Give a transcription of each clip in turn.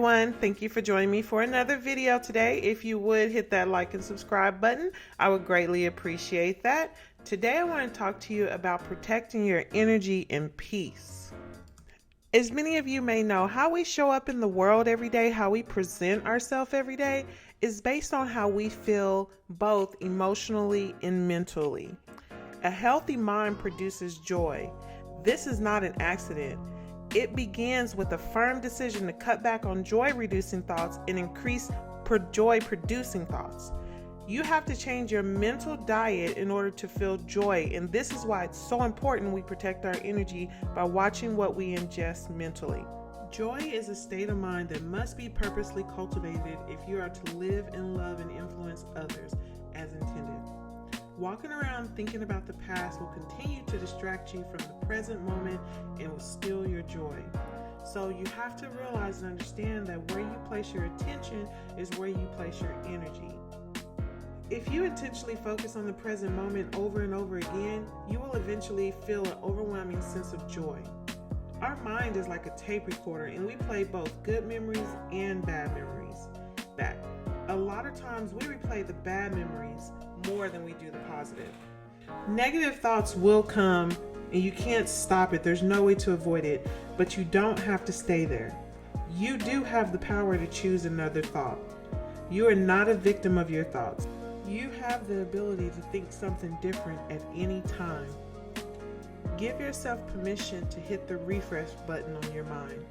everyone. Thank you for joining me for another video today. If you would hit that like and subscribe button, I would greatly appreciate that. Today I want to talk to you about protecting your energy and peace. As many of you may know, how we show up in the world every day, how we present ourselves every day, is based on how we feel both emotionally and mentally. A healthy mind produces joy. This is not an accident. It begins with a firm decision to cut back on joy-reducing thoughts and increase joy-producing thoughts. You have to change your mental diet in order to feel joy, and this is why it's so important we protect our energy by watching what we ingest mentally. Joy is a state of mind that must be purposely cultivated if you are to live and love and influence others as intended. Walking around thinking about the past will continue to distract you from the present moment and will steal your joy. So you have to realize and understand that where you place your attention is where you place your energy. If you intentionally focus on the present moment over and over again, you will eventually feel an overwhelming sense of joy. Our mind is like a tape recorder, and we play both good memories and bad memories back. A lot of times we replay the bad memories more than we do the positive. Negative thoughts will come and you can't stop it. There's no way to avoid it, but you don't have to stay there. You do have the power to choose another thought. You are not a victim of your thoughts. You have the ability to think something different at any time. Give yourself permission to hit the refresh button on your mind,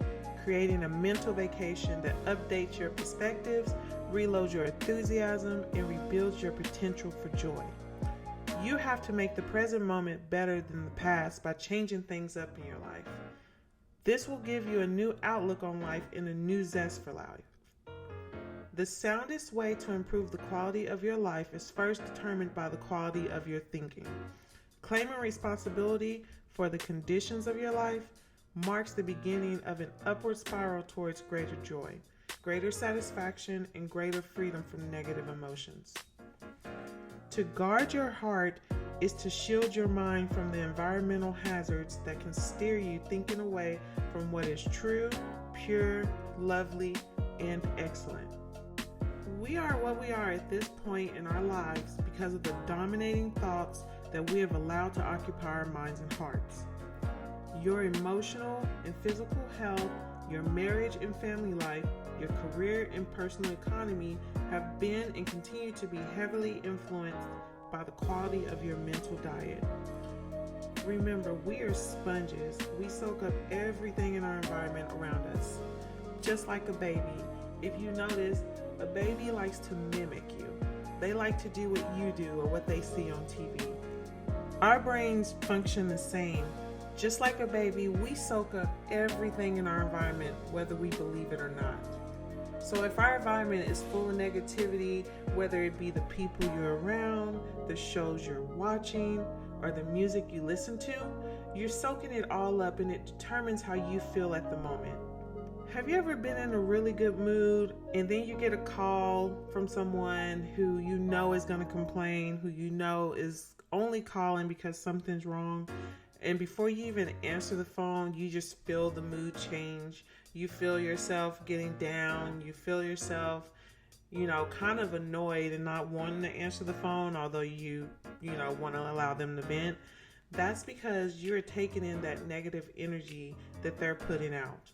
creating a mental vacation that updates your perspectives, reloads your enthusiasm, and rebuilds your potential for joy. You have to make the present moment better than the past by changing things up in your life. This will give you a new outlook on life and a new zest for life. The soundest way to improve the quality of your life is first determined by the quality of your thinking. Claiming responsibility for the conditions of your life marks the beginning of an upward spiral towards greater joy, greater satisfaction, and greater freedom from negative emotions. To guard your heart is to shield your mind from the environmental hazards that can steer you thinking away from what is true, pure, lovely, and excellent. We are what we are at this point in our lives because of the dominating thoughts that we have allowed to occupy our minds and hearts. Your emotional and physical health, your marriage and family life, your career and personal economy have been and continue to be heavily influenced by the quality of your mental diet. Remember, we are sponges. We soak up everything in our environment around us. Just like a baby. If you notice, a baby likes to mimic you. They like to do what you do or what they see on TV. Our brains function the same. Just like a baby, we soak up everything in our environment, whether we believe it or not. So if our environment is full of negativity, whether it be the people you're around, the shows you're watching, or the music you listen to, you're soaking it all up and it determines how you feel at the moment. Have you ever been in a really good mood and then you get a call from someone who you know is going to complain, who you know is only calling because something's wrong? And before you even answer the phone, you just feel the mood change. You feel yourself getting down. You feel yourself, kind of annoyed and not wanting to answer the phone, although you want to allow them to vent. That's because you're taking in that negative energy that they're putting out.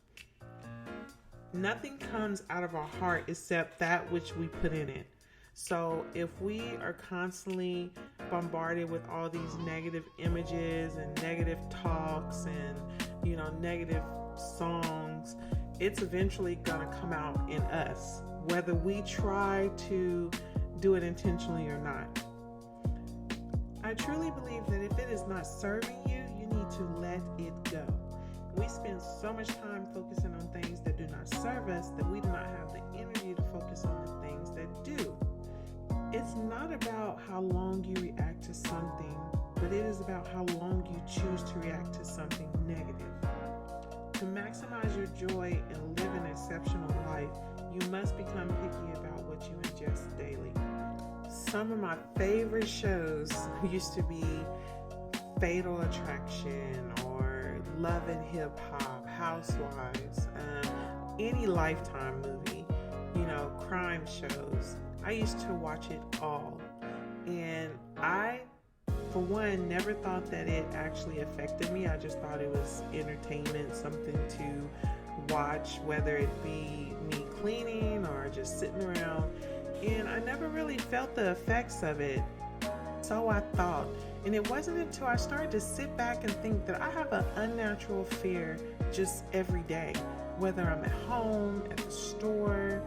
Nothing comes out of our heart except that which we put in it. So if we are constantly bombarded with all these negative images and negative talks and, negative songs, it's eventually going to come out in us, whether we try to do it intentionally or not. I truly believe that if it is not serving you, you need to let it go. We spend so much time focusing on things that do not serve us that we do not have the energy to focus on the things that do. It's not about how long you react to something, but it is about how long you choose to react to something negative. To maximize your joy and live an exceptional life, you must become picky about what you ingest daily. Some of my favorite shows used to be Fatal Attraction or Love and Hip Hop, Housewives, any Lifetime movie, crime shows. I used to watch it all. And I, for one, never thought that it actually affected me. I just thought it was entertainment, something to watch, whether it be me cleaning or just sitting around. And I never really felt the effects of it. So I thought. And it wasn't until I started to sit back and think that I have an unnatural fear just every day, whether I'm at home, at the store,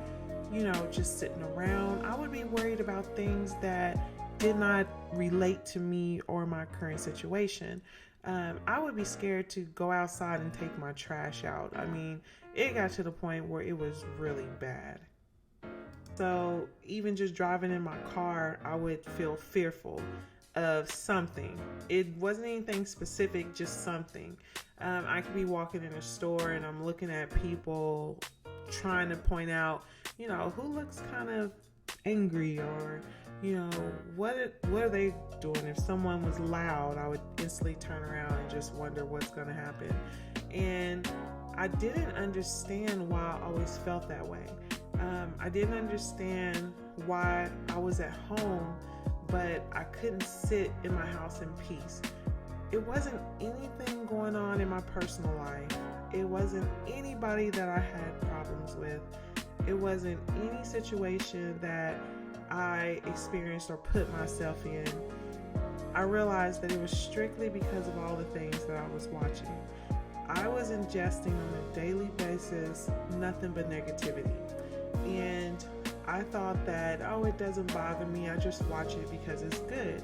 just sitting around. I would be worried about things that did not relate to me or my current situation. I would be scared to go outside and take my trash out. I mean, it got to the point where it was really bad. So even just driving in my car, I would feel fearful of something. It wasn't anything specific, just something. I could be walking in a store and I'm looking at people trying to point out, who looks kind of angry, or, what are they doing? If someone was loud, I would instantly turn around and just wonder what's going to happen. And I didn't understand why I always felt that way. I didn't understand why I was at home, but I couldn't sit in my house in peace. It wasn't anything going on in my personal life. It wasn't anybody that I had problems with. It wasn't any situation that I experienced or put myself in. I realized that it was strictly because of all the things that I was watching. I was ingesting on a daily basis nothing but negativity. And I thought that, it doesn't bother me. I just watch it because it's good.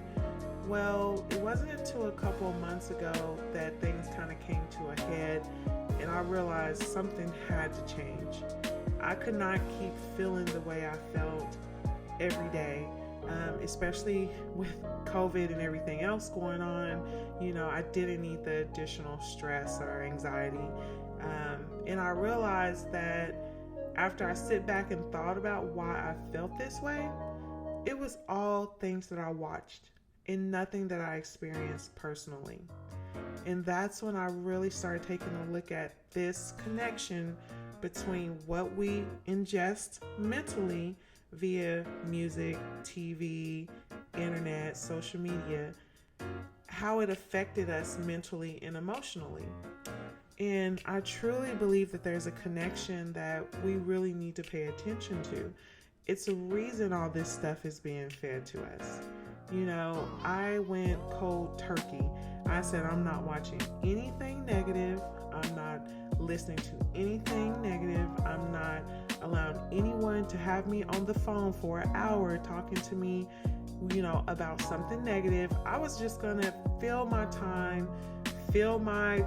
Well, it wasn't until a couple of months ago that things kind of came to a head and I realized something had to change. I could not keep feeling the way I felt every day, especially with COVID and everything else going on. I didn't need the additional stress or anxiety. And I realized that after I sit back and thought about why I felt this way, it was all things that I watched and nothing that I experienced personally. And that's when I really started taking a look at this connection between what we ingest mentally via music, TV, internet, social media, how it affected us mentally and emotionally. And I truly believe that there's a connection that we really need to pay attention to. It's a reason all this stuff is being fed to us. I went cold turkey. I said, I'm not watching anything negative. I'm not listening to anything negative. I'm not allowing anyone to have me on the phone for an hour talking to me, about something negative. I was just going to fill my time, fill my